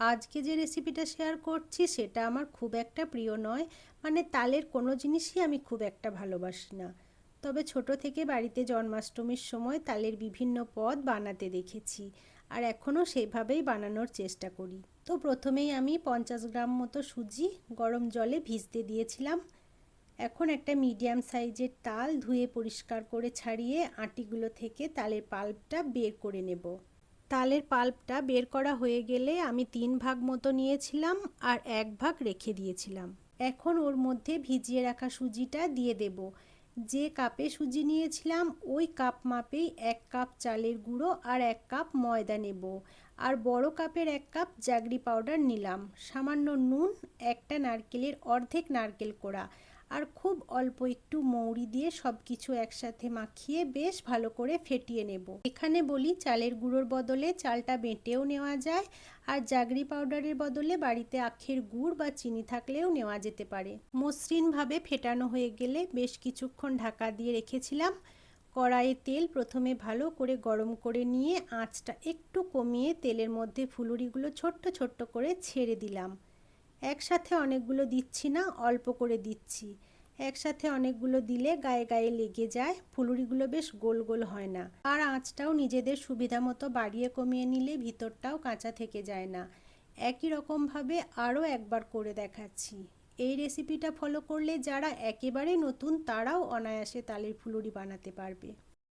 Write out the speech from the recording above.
আজকে যে রেসিপিটা শেয়ার করছি সেটা আমার খুব একটা প্রিয় নয়। মানে তালের কোনো জিনিসই আমি খুব একটা ভালোবাসি না। তবে ছোট থেকে বাড়িতে জন্মাষ্টমীর সময় তালের বিভিন্ন পদ বানাতে দেখেছি, আর এখনও সেভাবেই বানানোর চেষ্টা করি। তো প্রথমেই আমি 50 গ্রাম মতো সুজি গরম জলে ভিজতে দিয়েছিলাম। এখন একটা মিডিয়াম সাইজের তাল ধুয়ে পরিষ্কার করে ছাড়িয়ে আটিগুলো থেকে তালের পাল্পটা বের করে নেব। তালের পাল্পটা বের করা হয়ে গেলে আমি 3 ভাগ মতো নিয়েছিলাম আর 1 ভাগ রেখে দিয়েছিলাম। এখন ওর মধ্যে ভিজিয়ে রাখা সুজিটা দিয়ে দেব। যে কাপে সুজি নিয়েছিলাম ওই কাপ মাপেই 1 কাপ চালের গুঁড়ো আর 1 কাপ ময়দা নেব। আর বড় কাপের 1 কাপ জাগরি পাউডার নিলাম, সামান্য নুন, একটা নারকেলের অর্ধেক নারকেল কোড়া আর খুব অল্প একটু মৌরি দিয়ে সব কিছু একসাথে মাখিয়ে বেশ ভালো করে ফেটিয়ে নেব। এখানে বলি, চালের গুঁড়োর বদলে চালটা বেটেও নেওয়া যায়, আর জাগরি পাউডারের বদলে বাড়িতে আখের গুড় বা চিনি থাকলেও নেওয়া যেতে পারে। মসৃণভাবে ফেটানো হয়ে গেলে বেশ কিছুক্ষণ ঢাকা দিয়ে রেখেছিলাম। কড়াইয়ে তেল প্রথমে ভালো করে গরম করে নিয়ে আঁচটা একটু কমিয়ে তেলের মধ্যে ফুলুরিগুলো ছোট্ট ছোট্ট করে ছেড়ে দিলাম। একসাথে অনেকগুলো দিচ্ছি না, অল্প করে দিচ্ছি। একসাথে অনেকগুলো দিলে গায়ে গায়ে লেগে যায়, ফুলুরিগুলো বেশ গোল গোল হয় না। আর আঁচটাও নিজেদের সুবিধা মতো বাড়িয়ে কমিয়ে নিলে ভিতরটাও কাঁচা থেকে যায় না। একই রকমভাবে আরও একবার করে দেখাচ্ছি। এই রেসিপিটা ফলো করলে যারা একেবারে নতুন তারাও অনায়াসে তালের ফুলুরি বানাতে পারবে।